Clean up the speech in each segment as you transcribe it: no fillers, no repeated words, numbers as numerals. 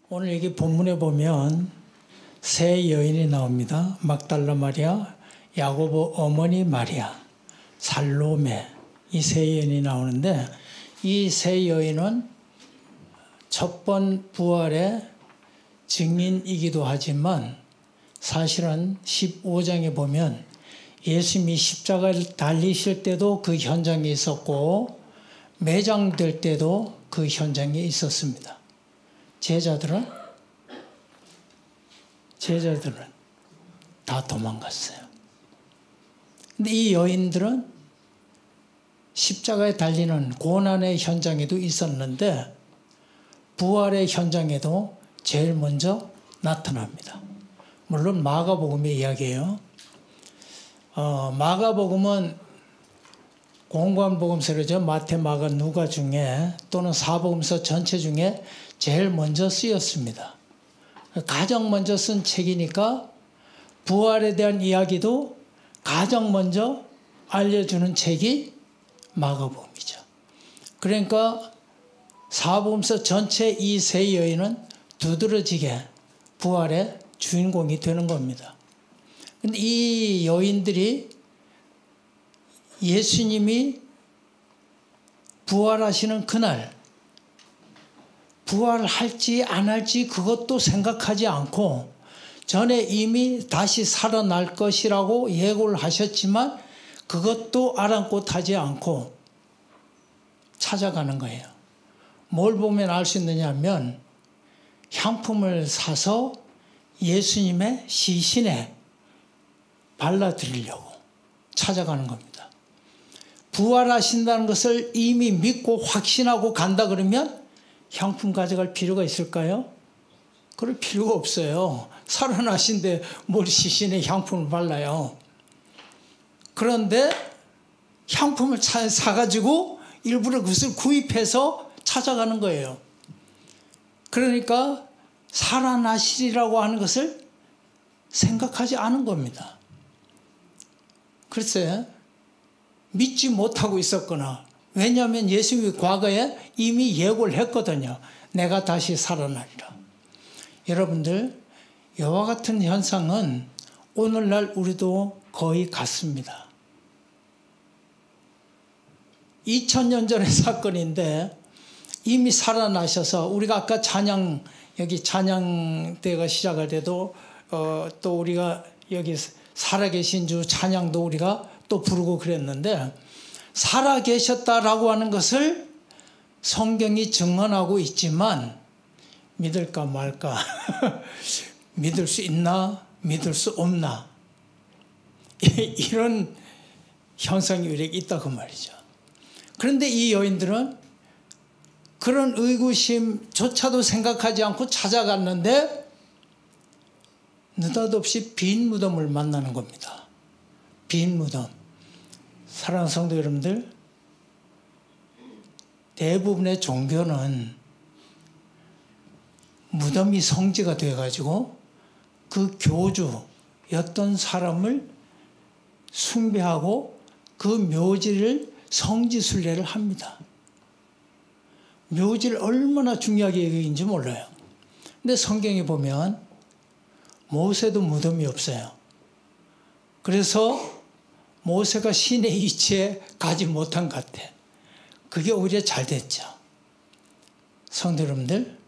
오늘 여기 본문에 보면 세 여인이 나옵니다. 막달라 마리아, 야고보 어머니 마리아, 살로메, 이 세 여인이 나오는데 이 세 여인은 첫 번 부활의 증인이기도 하지만 사실은 15장에 보면 예수님이 십자가를 달리실 때도 그 현장에 있었고 매장될 때도 그 현장에 있었습니다. 제자들은 다 도망갔어요. 근데 이 여인들은 십자가에 달리는 고난의 현장에도 있었는데 부활의 현장에도 제일 먼저 나타납니다. 물론 마가복음의 이야기예요. 마가복음은 공관복음서죠. 마태, 마가, 누가 중에 또는 사복음서 전체 중에 제일 먼저 쓰였습니다. 가장 먼저 쓴 책이니까 부활에 대한 이야기도 가장 먼저 알려주는 책이 마가복음이죠. 그러니까 사복음서 전체 이 세 여인은 두드러지게 부활의 주인공이 되는 겁니다. 근데 이 여인들이 예수님이 부활하시는 그날 부활할지 안 할지 그것도 생각하지 않고 전에 이미 다시 살아날 것이라고 예고를 하셨지만 그것도 아랑곳하지 않고 찾아가는 거예요. 뭘 보면 알 수 있느냐 하면 향품을 사서 예수님의 시신에 발라드리려고 찾아가는 겁니다. 부활하신다는 것을 이미 믿고 확신하고 간다 그러면 향품 가져갈 필요가 있을까요? 그럴 필요가 없어요. 살아나신데 뭘 시신에 향품을 발라요. 그런데 향품을 사가지고 일부러 그것을 구입해서 찾아가는 거예요. 그러니까 살아나시리라고 하는 것을 생각하지 않은 겁니다. 글쎄 믿지 못하고 있었거나 왜냐하면 예수님이 과거에 이미 예고를 했거든요. 내가 다시 살아나리라. 여러분들 이와 같은 현상은 오늘날 우리도 거의 같습니다. 2000년 전의 사건인데 이미 살아나셔서 우리가 아까 여기 찬양대가 시작할 때도 또 우리가 여기 살아계신 주 찬양도 우리가 또 부르고 그랬는데 살아계셨다라고 하는 것을 성경이 증언하고 있지만 믿을까 말까 믿을 수 있나 믿을 수 없나 이런 현상이 우리에게 있다 그 말이죠. 그런데 이 여인들은 그런 의구심조차도 생각하지 않고 찾아갔는데 느닷없이 빈 무덤을 만나는 겁니다. 빈 무덤. 사랑하는 성도 여러분들, 대부분의 종교는 무덤이 성지가 되어가지고 그 교주였던 사람을 숭배하고 그 묘지를 성지순례를 합니다. 묘지를 얼마나 중요하게 여기는지 몰라요. 근데 성경에 보면 모세도 무덤이 없어요. 그래서 모세가 신의 위치에 가지 못한 것 같아. 그게 오히려 잘 됐죠. 성도 여러분들,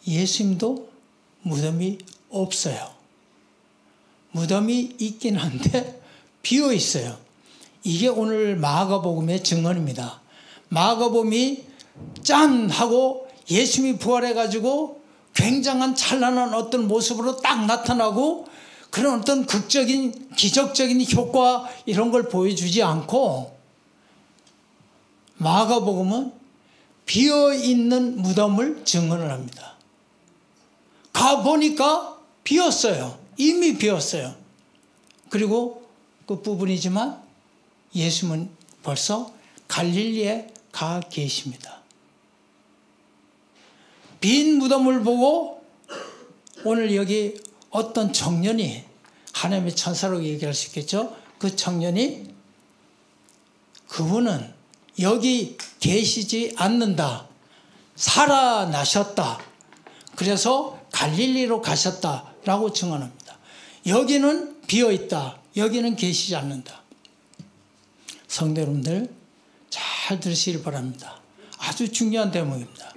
예수님도 무덤이 없어요. 무덤이 있긴 한데 비어 있어요. 이게 오늘 마가복음의 증언입니다. 마가복음이 짠 하고 예수님이 부활해가지고 굉장한 찬란한 어떤 모습으로 딱 나타나고 그런 어떤 극적인 기적적인 효과 이런 걸 보여주지 않고 마가복음은 비어있는 무덤을 증언을 합니다. 가보니까 비었어요. 이미 비었어요. 그리고 끝부분이지만 예수님은 벌써 갈릴리에 가 계십니다. 빈 무덤을 보고 오늘 여기 어떤 청년이 하나님의 천사라고 얘기할 수 있겠죠. 그 청년이 그분은 여기 계시지 않는다. 살아나셨다. 그래서 갈릴리로 가셨다라고 증언합니다. 여기는 비어있다. 여기는 계시지 않는다. 성도 여러분들 잘 들으시길 바랍니다. 아주 중요한 대목입니다.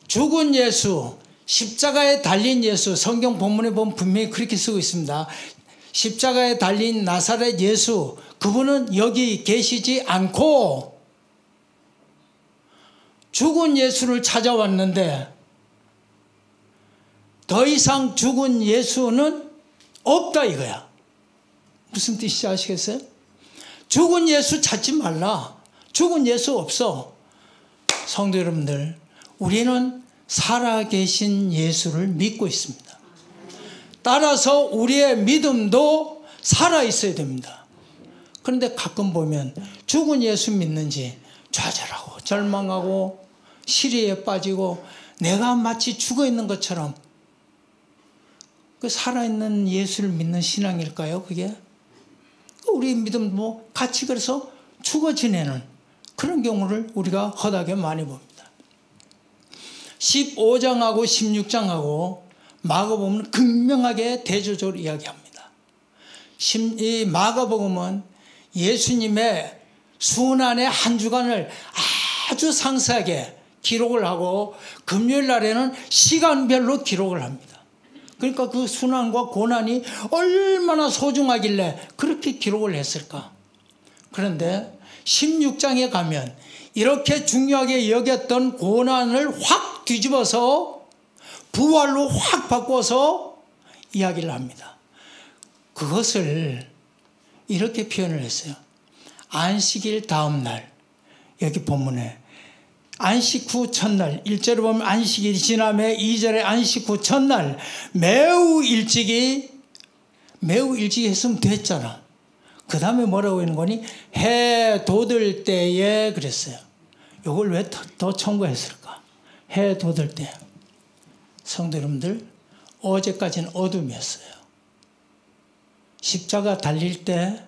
죽은 예수, 십자가에 달린 예수, 성경 본문에 보면 분명히 그렇게 쓰고 있습니다. 십자가에 달린 나사렛 예수, 그분은 여기 계시지 않고 죽은 예수를 찾아왔는데 더 이상 죽은 예수는 없다 이거야. 무슨 뜻인지 아시겠어요? 죽은 예수 찾지 말라. 죽은 예수 없어. 성도 여러분들, 우리는 살아계신 예수를 믿고 있습니다. 따라서 우리의 믿음도 살아있어야 됩니다. 그런데 가끔 보면 죽은 예수 믿는지 좌절하고 절망하고 시리에 빠지고 내가 마치 죽어있는 것처럼, 그 살아있는 예수를 믿는 신앙일까요? 그게? 우리 믿음도 같이 그래서 죽어 지내는 그런 경우를 우리가 허다하게 많이 봅니다. 15장하고 16장하고 마가복음은 극명하게 대조적으로 이야기합니다. 이 마가복음은 예수님의 순환의 한 주간을 아주 상세하게 기록을 하고 금요일 날에는 시간별로 기록을 합니다. 그러니까 그 순환과 고난이 얼마나 소중하길래 그렇게 기록을 했을까. 그런데 16장에 가면 이렇게 중요하게 여겼던 고난을 확 뒤집어서 부활로 확 바꿔서 이야기를 합니다. 그것을 이렇게 표현을 했어요. 안식일 다음 날, 여기 본문에 안식 후 첫날, 1절에 보면 안식일이 지남에 2절에 안식 후 첫날 매우 일찍이 했으면 됐잖아. 그 다음에 뭐라고 하는 거니? 해 돋을 때에 그랬어요. 이걸 왜 더 첨가했을까? 해 돋을 때. 성도 여러분들, 어제까지는 어둠이었어요. 십자가 달릴 때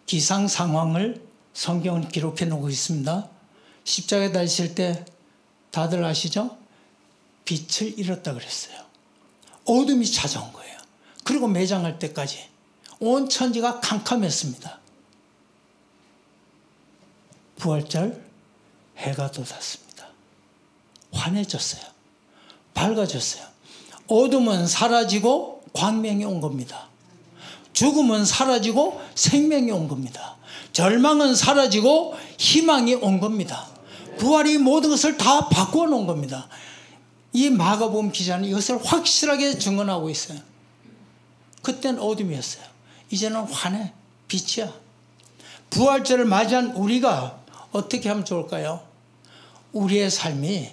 기상 상황을 성경은 기록해 놓고 있습니다. 십자가에 달리실 때 다들 아시죠? 빛을 잃었다 그랬어요. 어둠이 찾아온 거예요. 그리고 매장할 때까지 온 천지가 캄캄했습니다. 부활절 해가 돋았습니다. 환해졌어요. 밝아졌어요. 어둠은 사라지고 광명이 온 겁니다. 죽음은 사라지고 생명이 온 겁니다. 절망은 사라지고 희망이 온 겁니다. 부활이 모든 것을 다 바꾸어 놓은 겁니다. 이 마가복음 기자는 이것을 확실하게 증언하고 있어요. 그때는 어둠이었어요. 이제는 환해, 빛이야. 부활절을 맞이한 우리가 어떻게 하면 좋을까요? 우리의 삶이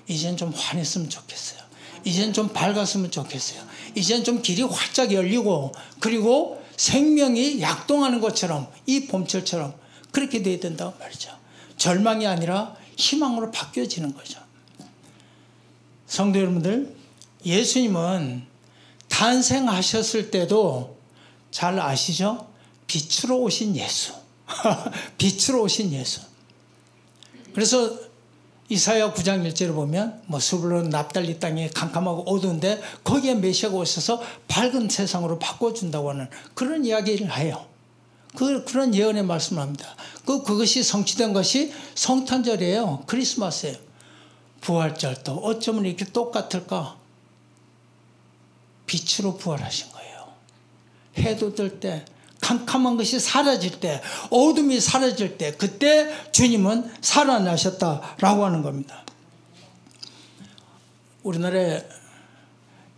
이젠 좀 환했으면 좋겠어요. 이젠 좀 밝았으면 좋겠어요. 이젠 좀 길이 활짝 열리고, 그리고 생명이 약동하는 것처럼, 이 봄철처럼 그렇게 돼야 된다고 말이죠. 절망이 아니라 희망으로 바뀌어지는 거죠. 성도 여러분들, 예수님은 탄생하셨을 때도 잘 아시죠? 빛으로 오신 예수. 빛으로 오신 예수. 그래서 이사야 9장 1절을 보면 스불론 납달리 땅이 캄캄하고 어두운데 거기에 메시아가 오셔서 밝은 세상으로 바꿔준다고 하는 그런 이야기를 해요. 그런 예언의 말씀을 합니다. 그것이 성취된 것이 성탄절이에요. 크리스마스예요. 부활절도 어쩌면 이렇게 똑같을까? 빛으로 부활하신 거예요. 해도 뜰 때, 캄캄한 것이 사라질 때, 어둠이 사라질 때, 그때 주님은 살아나셨다라고 하는 겁니다. 우리나라의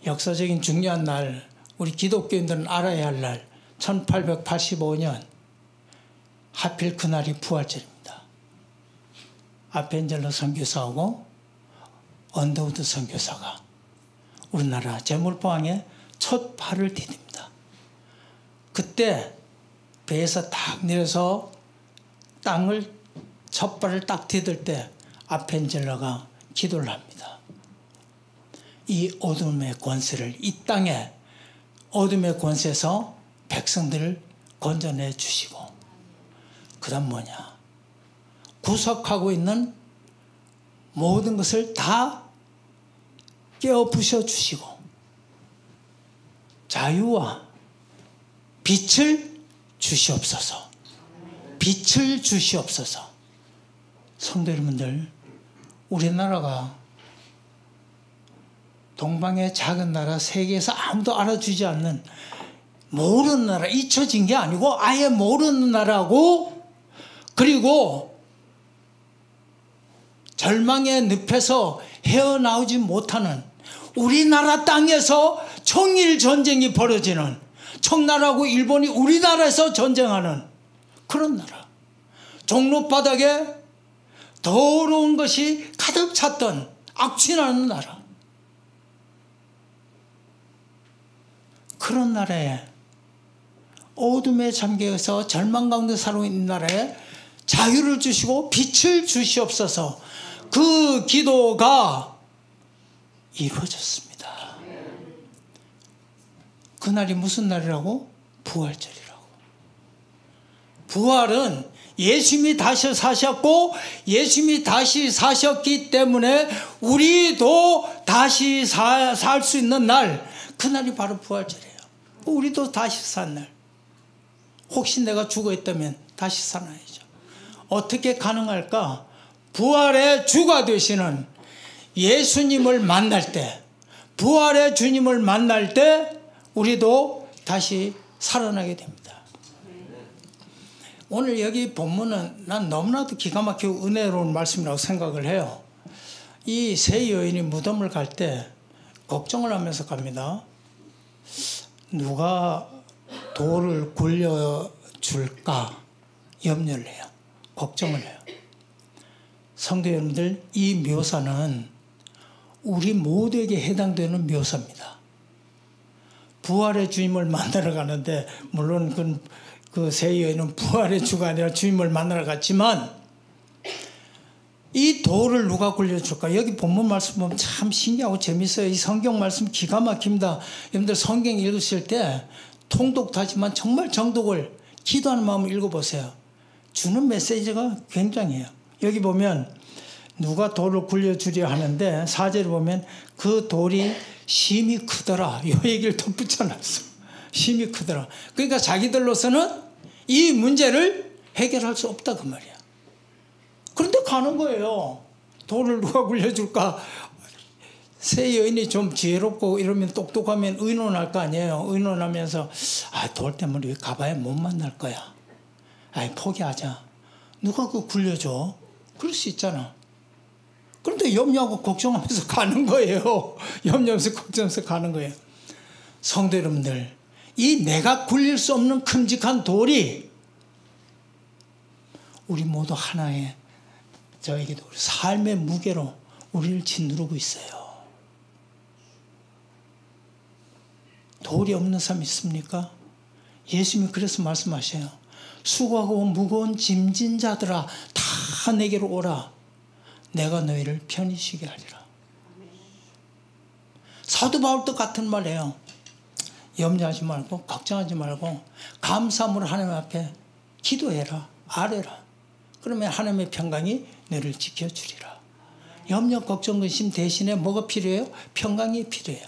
역사적인 중요한 날, 우리 기독교인들은 알아야 할 날, 1885년 하필 그날이 부활절입니다. 아펜젤러 선교사하고 언더우드 선교사가 우리나라 제물포항에 첫 발을 디딥니다. 그때 배에서 딱 내려서 땅을 첫 발을 딱 디딜 때 아펜젤러가 기도를 합니다. 이 어둠의 권세를, 이 땅에 어둠의 권세에서 백성들을 건져내 주시고, 그 다음 뭐냐, 구속하고 있는 모든 것을 다 깨어 부셔 주시고 자유와 빛을 주시옵소서. 빛을 주시옵소서. 성도 여러분들, 우리나라가 동방의 작은 나라, 세계에서 아무도 알아주지 않는 모르는 나라, 잊혀진 게 아니고 아예 모르는 나라고, 그리고 절망의 늪에서 헤어나오지 못하는, 우리나라 땅에서 청일 전쟁이 벌어지는, 청나라하고 일본이 우리나라에서 전쟁하는 그런 나라, 종로바닥에 더러운 것이 가득 찼던 악취나는 나라, 그런 나라에, 어둠에 잠겨서 절망 가운데 살고 있는 나라에 자유를 주시고 빛을 주시옵소서. 그 기도가 이루어졌습니다. 그날이 무슨 날이라고? 부활절이라고. 부활은 예수님이 다시 사셨고 예수님이 다시 사셨기 때문에 우리도 다시 살 수 있는 날, 그날이 바로 부활절이에요. 우리도 다시 산 날. 혹시 내가 죽어 있다면 다시 살아야죠. 어떻게 가능할까? 부활의 주가 되시는 예수님을 만날 때, 부활의 주님을 만날 때 우리도 다시 살아나게 됩니다. 오늘 여기 본문은 난 너무나도 기가 막히고 은혜로운 말씀이라고 생각을 해요. 이 세 여인이 무덤을 갈 때 걱정을 하면서 갑니다. 누가 돌을 굴려줄까 염려를 해요. 걱정을 해요. 성도 여러분들, 이 묘사는 우리 모두에게 해당되는 묘사입니다. 부활의 주님을 만나러 가는데, 물론 그 세 여인은 부활의 주가 아니라 주님을 만나러 갔지만, 이 돌을 누가 굴려줄까? 여기 본문 말씀 보면 참 신기하고 재밌어요. 이 성경 말씀 기가 막힙니다. 여러분들 성경 읽으실 때 통독하지만 정말 정독을, 기도하는 마음을 읽어보세요. 주는 메시지가 굉장해요. 여기 보면 누가 돌을 굴려주려 하는데 4절에 보면 그 돌이 심히 크더라. 이 얘기를 덧붙여놨어. 심히 크더라. 그러니까 자기들로서는 이 문제를 해결할 수 없다 그 말이야. 그런데 가는 거예요. 돌을 누가 굴려줄까? 세 여인이 좀 지혜롭고 이러면 똑똑하면 의논할 거 아니에요. 의논하면서 돌 때문에 왜 가봐야 못 만날 거야. 포기하자. 누가 그거 굴려줘? 그럴 수 있잖아. 그런데 염려하고 걱정하면서 가는 거예요. 염려하면서 걱정하면서 가는 거예요. 성도 여러분들, 이 내가 굴릴 수 없는 큼직한 돌이 우리 모두 하나의 저에게도 삶의 무게로 우리를 짓누르고 있어요. 돌이 없는 사람 있습니까? 예수님이 그래서 말씀하셔요. 수고하고 무거운 짐진 자들아 다 내게로 오라. 내가 너희를 편히 쉬게 하리라. 사도 바울도 같은 말이에요. 염려하지 말고 걱정하지 말고 감사함으로 하나님 앞에 기도해라. 아뢰라. 그러면 하나님의 평강이 너를 지켜주리라. 염려 걱정 근심 대신에 뭐가 필요해요? 평강이 필요해요.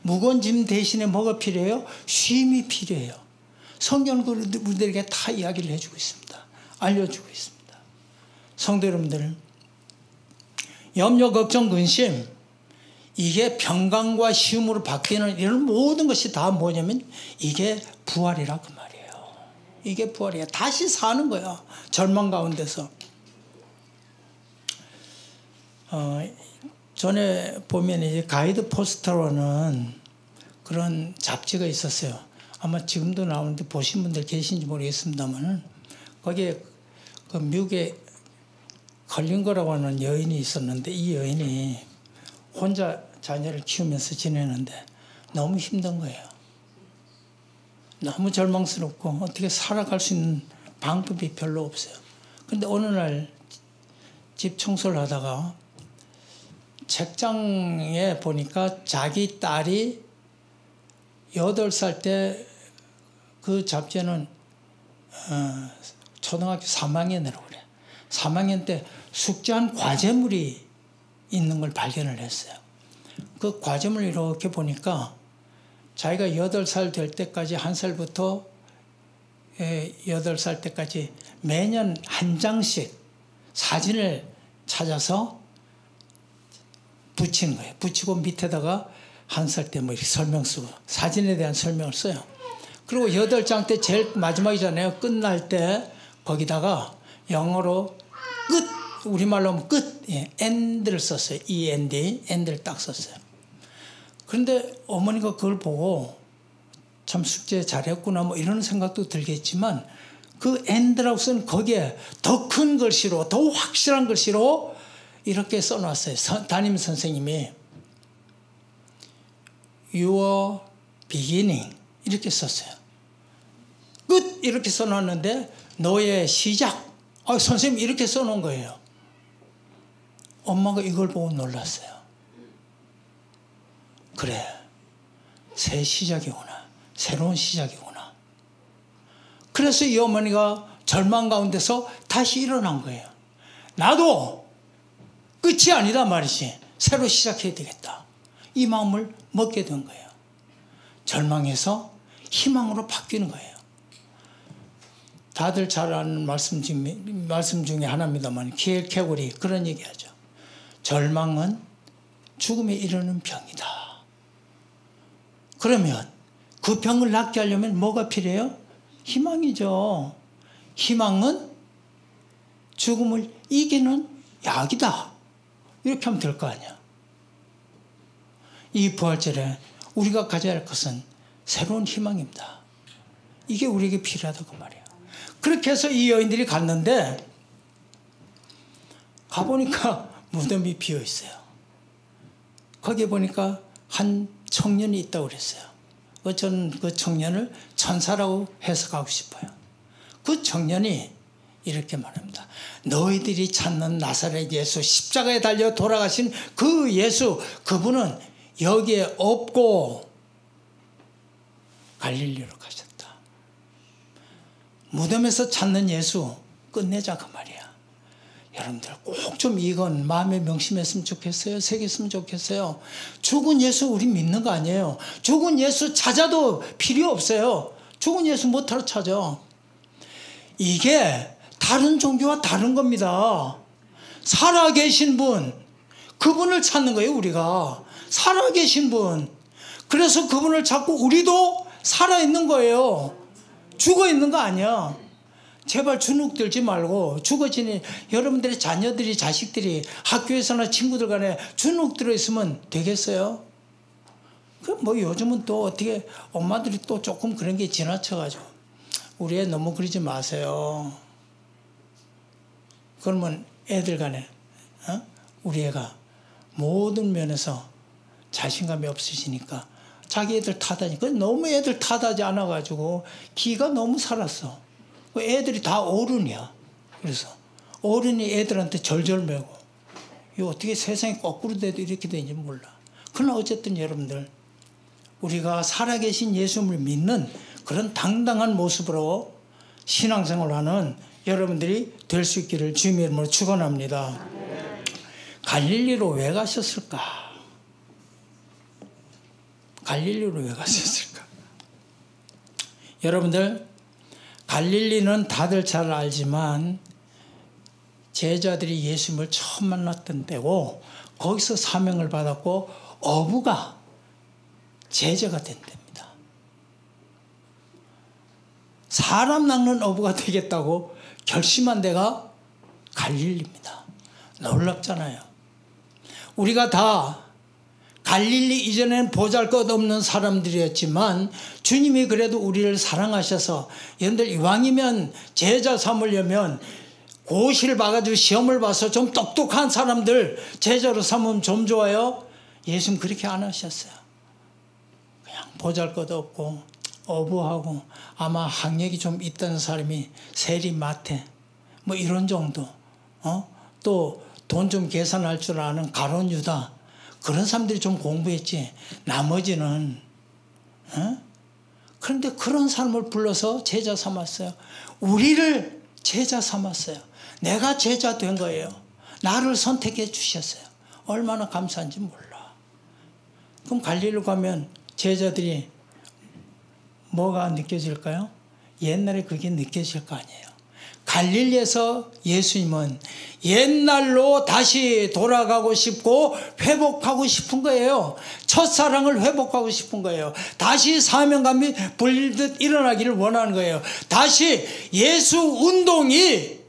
무거운 짐 대신에 뭐가 필요해요? 쉼이 필요해요. 성경은 우리들에게 다 이야기를 해주고 있습니다. 알려주고 있습니다. 성도 여러분들, 염려 걱정 근심, 이게 평강과 쉼으로 바뀌는 이런 모든 것이 다 뭐냐면 이게 부활이라 그 말이에요. 이게 부활이야. 다시 사는 거야. 절망 가운데서. 전에 보면 이제 가이드 포스터로는 그런 잡지가 있었어요. 아마 지금도 나오는데 보신 분들 계신지 모르겠습니다만은 거기에 그 미국에 걸린 거라고 하는 여인이 있었는데 이 여인이 혼자 자녀를 키우면서 지내는데 너무 힘든 거예요. 너무 절망스럽고 어떻게 살아갈 수 있는 방법이 별로 없어요. 그런데 어느 날 집 청소를 하다가 책장에 보니까 자기 딸이 8살 때 그 잡지에는 초등학교 3학년이라고 그래. 3학년 때 숙제한 과제물이 있는 걸 발견을 했어요. 그 과정을 이렇게 보니까 자기가 8살 될 때까지, 1살부터 8살 때까지 매년 한 장씩 사진을 찾아서 붙이는 거예요. 붙이고 밑에다가 1살 때 뭐 이렇게 설명 쓰고 사진에 대한 설명을 써요. 그리고 8장 때 제일 마지막이잖아요. 끝날 때 거기다가 영어로 끝, 우리말로 하면 끝, end를 썼어요. END, end를 딱 썼어요. 그런데 어머니가 그걸 보고 참 숙제 잘했구나 뭐 이런 생각도 들겠지만 그 end라고 쓴 거기에 더 큰 글씨로, 더 확실한 글씨로 이렇게 써놨어요. 담임 선생님이 Your beginning 이렇게 썼어요. 끝 이렇게 써놨는데 너의 시작. 선생님 이렇게 써놓은 거예요. 엄마가 이걸 보고 놀랐어요. 그래, 새 시작이구나. 새로운 시작이구나. 그래서 이 어머니가 절망 가운데서 다시 일어난 거예요. 나도 끝이 아니다 말이지. 새로 시작해야 되겠다. 이 마음을 먹게 된 거예요. 절망에서 희망으로 바뀌는 거예요. 다들 잘 아는 말씀 중에 하나입니다만 키엘케고리 그런 얘기하죠. 절망은 죽음에 이르는 병이다. 그러면 그 병을 낫게 하려면 뭐가 필요해요? 희망이죠. 희망은 죽음을 이기는 약이다. 이렇게 하면 될 거 아니야. 이 부활절에 우리가 가져야 할 것은 새로운 희망입니다. 이게 우리에게 필요하다고 말이에요. 그렇게 해서 이 여인들이 갔는데 가보니까 무덤이 비어 있어요. 거기에 보니까 한 청년이 있다고 그랬어요. 저는 그 청년을 천사라고 해석하고 싶어요. 그 청년이 이렇게 말합니다. 너희들이 찾는 나사렛 예수, 십자가에 달려 돌아가신 그 예수, 그분은 여기에 없고 갈릴리로 가셨다. 무덤에서 찾는 예수 끝내자 그 말이야. 여러분들 꼭 좀 이건 마음에 명심했으면 좋겠어요. 새겼으면 좋겠어요. 죽은 예수 우리 믿는 거 아니에요. 죽은 예수 찾아도 필요 없어요. 죽은 예수 못하러 찾아. 이게 다른 종교와 다른 겁니다. 살아계신 분, 그분을 찾는 거예요. 우리가 살아계신 분. 그래서 그분을 찾고 우리도 살아있는 거예요. 죽어있는 거 아니야. 제발 주눅 들지 말고 죽어지는 여러분들의 자녀들이, 자식들이 학교에서나 친구들 간에 주눅 들어 있으면 되겠어요? 그럼 뭐 요즘은 또 어떻게 엄마들이 또 조금 그런 게 지나쳐가지고 우리 애 너무 그러지 마세요. 그러면 애들 간에 우리 애가 모든 면에서 자신감이 없으시니까 자기 애들 탓하니까 너무 애들 탓하지 않아가지고 기가 너무 살았어. 애들이 다 어른이야. 그래서 어른이 애들한테 절절매고 이거 어떻게 세상이 거꾸로 돼도 이렇게 되는지 몰라. 그러나 어쨌든 여러분들 우리가 살아계신 예수님을 믿는 그런 당당한 모습으로 신앙생활하는 여러분들이 될 수 있기를 주님의 이름으로 축원합니다. 갈릴리로 왜 가셨을까? 갈릴리로 왜 가셨을까? 여러분들 갈릴리는 다들 잘 알지만 제자들이 예수님을 처음 만났던 때고 거기서 사명을 받았고 어부가 제자가 된 데입니다. 사람 낚는 어부가 되겠다고 결심한 데가 갈릴리입니다. 놀랍잖아요. 우리가 다 갈릴리 이전에는 보잘것없는 사람들이었지만 주님이 그래도 우리를 사랑하셔서 여러분들 이왕이면 제자 삼으려면 고시를 봐가지고 시험을 봐서 좀 똑똑한 사람들 제자로 삼으면 좀 좋아요. 예수님 그렇게 안 하셨어요. 그냥 보잘것없고 어부하고 아마 학력이 좀 있던 사람이 세리 마태 뭐 이런 정도 또 돈 좀 계산할 줄 아는 가룟 유다 그런 사람들이 좀 공부했지 나머지는 그런데 그런 사람을 불러서 제자 삼았어요. 우리를 제자 삼았어요. 내가 제자 된 거예요. 나를 선택해 주셨어요. 얼마나 감사한지 몰라. 그럼 갈릴리로 가면 제자들이 뭐가 느껴질까요? 옛날에 그게 느껴질 거 아니에요. 갈릴리에서 예수님은 옛날로 다시 돌아가고 싶고 회복하고 싶은 거예요. 첫사랑을 회복하고 싶은 거예요. 다시 사명감이 불듯 일어나기를 원하는 거예요. 다시 예수 운동이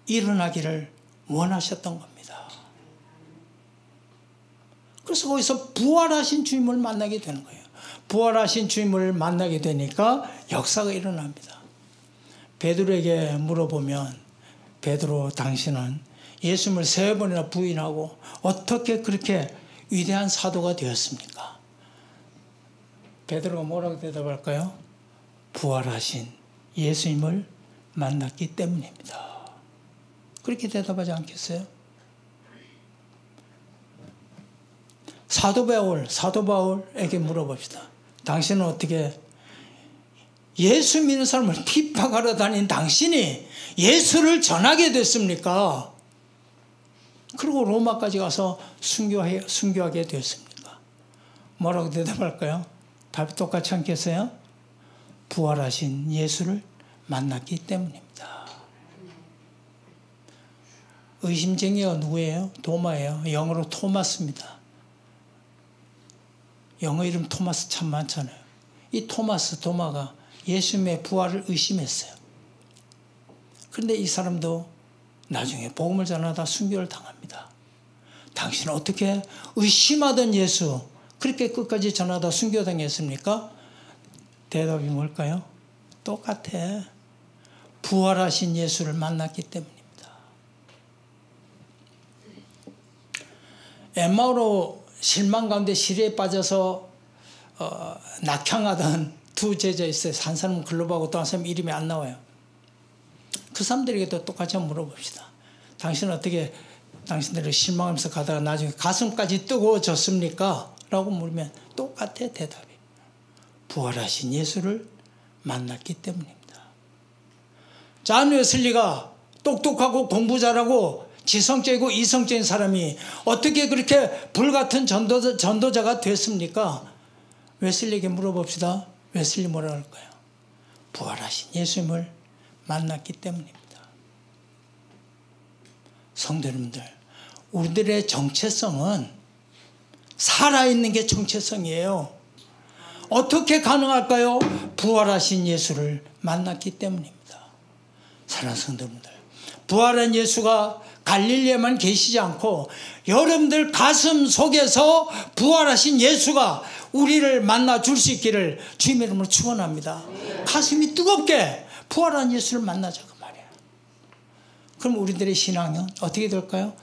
일어나기를 원하셨던 겁니다. 그래서 거기서 부활하신 주님을 만나게 되는 거예요. 부활하신 주님을 만나게 되니까 역사가 일어납니다. 베드로에게 물어보면 베드로 당신은 예수님을 3번이나 부인하고 어떻게 그렇게 위대한 사도가 되었습니까? 베드로가 뭐라고 대답할까요? 부활하신 예수님을 만났기 때문입니다. 그렇게 대답하지 않겠어요? 사도 바울에게 물어봅시다. 당신은 어떻게 예수 믿는 사람을 핍박하러 다닌 당신이 예수를 전하게 됐습니까? 그리고 로마까지 가서 순교하게 됐습니까? 뭐라고 대답할까요? 답이 똑같지 않겠어요? 부활하신 예수를 만났기 때문입니다. 의심쟁이가 누구예요? 도마예요. 영어로 토마스입니다. 영어 이름 토마스 참 많잖아요. 이 도마가 예수님의 부활을 의심했어요. 그런데 이 사람도 나중에 복음을 전하다 순교를 당합니다. 당신은 어떻게 의심하던 예수 그렇게 끝까지 전하다 순교당했습니까? 대답이 뭘까요? 똑같아. 부활하신 예수를 만났기 때문입니다. 엠마오로 실망 가운데 시리에 빠져서 낙향하던 2 제자 있어요. 한 사람은 글로바고 또 한 사람 이름이 안 나와요. 그 사람들에게도 똑같이 한번 물어봅시다. 당신은 어떻게 당신들을 실망하면서 가다가 나중에 가슴까지 뜨거워졌습니까? 라고 물으면 똑같아 대답이. 부활하신 예수를 만났기 때문입니다. 존 웨슬리가 똑똑하고 공부 잘하고 지성적이고 이성적인 사람이 어떻게 그렇게 불같은 전도자가 됐습니까? 웨슬리에게 물어봅시다. 웨슬리 뭐라고 할까요? 부활하신 예수님을 만났기 때문입니다. 성도 여러분들, 우리들의 정체성은 살아있는 게 정체성이에요. 어떻게 가능할까요? 부활하신 예수를 만났기 때문입니다. 사랑하는 성도 여러분들, 부활한 예수가 갈릴리에만 계시지 않고 여러분들 가슴 속에서 부활하신 예수가 우리를 만나 줄 수 있기를 주님의 이름으로 축원합니다. 가슴이 뜨겁게 부활한 예수를 만나자 그 말이에요. 그럼 우리들의 신앙은 어떻게 될까요?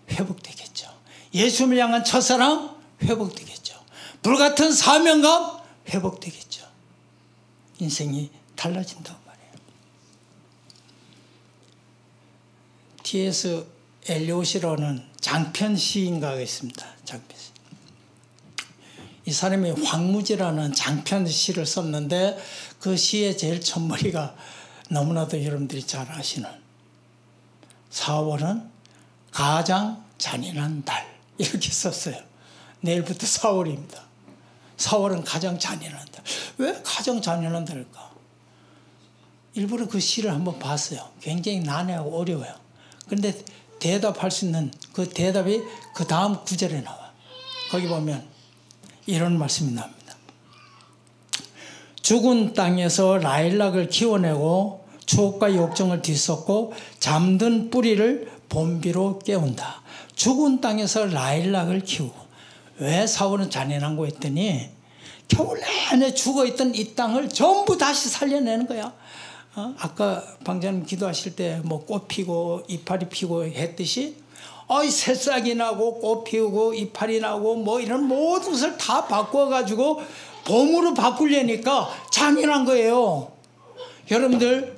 회복되겠죠. 예수님을 향한 첫사랑 회복되겠죠. 불같은 사명감 회복되겠죠. 인생이 달라진다고 말이에요. T.S. 엘리엇이라는 장편 시인가가 있습니다. 장편 시. 이 사람이 황무지라는 장편 시를 썼는데 그 시의 제일 첫머리가 너무나도 여러분들이 잘 아시는 4월은 가장 잔인한 달 이렇게 썼어요. 내일부터 4월입니다. 4월은 가장 잔인한 달. 왜 가장 잔인한 달일까? 일부러 그 시를 한번 봤어요. 굉장히 난해하고 어려워요. 그런데 대답할 수 있는 그 대답이 그 다음 구절에 나와. 거기 보면 이런 말씀이 나옵니다. 죽은 땅에서 라일락을 키워내고 추억과 욕정을 뒤섞고 잠든 뿌리를 봄비로 깨운다. 죽은 땅에서 라일락을 키우고. 왜 4월은 잔인한 거 했더니 겨울 내내 죽어있던 이 땅을 전부 다시 살려내는 거야. 아까 방장님 기도하실 때 뭐 꽃 피고 이파리 피고 했듯이 새싹이 나고 꽃 피우고 이파리 나고 뭐 이런 모든 것을 다 바꿔가지고 봄으로 바꾸려니까 잔인한 거예요. 여러분들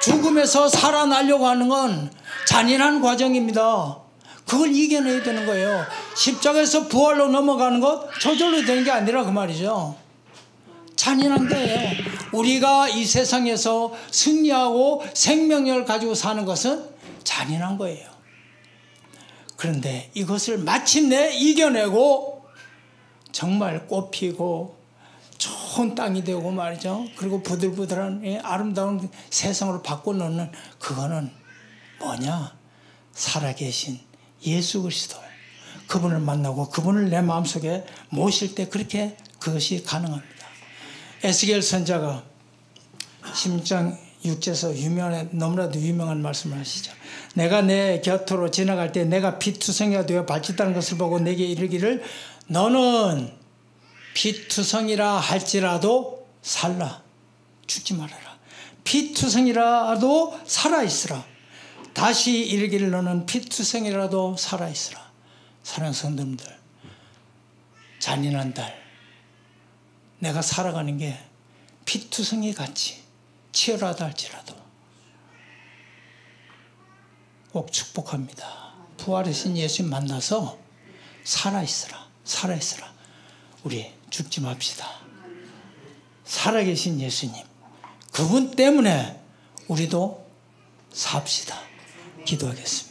죽음에서 살아나려고 하는 건 잔인한 과정입니다. 그걸 이겨내야 되는 거예요. 십자가에서 부활로 넘어가는 것 저절로 되는 게 아니라 그 말이죠. 잔인한 거예요. 우리가 이 세상에서 승리하고 생명력을 가지고 사는 것은 잔인한 거예요. 그런데 이것을 마침내 이겨내고 정말 꽃피고 좋은 땅이 되고 말이죠. 그리고 부들부들한 아름다운 세상으로 바꿔놓는 그거는 뭐냐? 살아계신 예수 그리스도. 그분을 만나고 그분을 내 마음속에 모실 때 그렇게 그것이 가능합니다. 에스겔 선지자가 16장 6절에서 너무나도 유명한 말씀을 하시죠. 내가 내 곁으로 지나갈 때 내가 피투성이가 되어 발짓하는 것을 보고 내게 이르기를 너는 피투성이라 할지라도 살라. 죽지 말아라. 피투성이라도 살아있으라. 다시 이르기를 너는 피투성이라도 살아있으라. 사랑하는 성도님들, 잔인한 달 내가 살아가는 게 피투성이 같이 치열하다 할지라도 꼭 축복합니다. 부활하신 예수님 만나서 살아있으라. 살아있으라. 우리 죽지 맙시다. 살아계신 예수님, 그분 때문에 우리도 삽시다. 기도하겠습니다.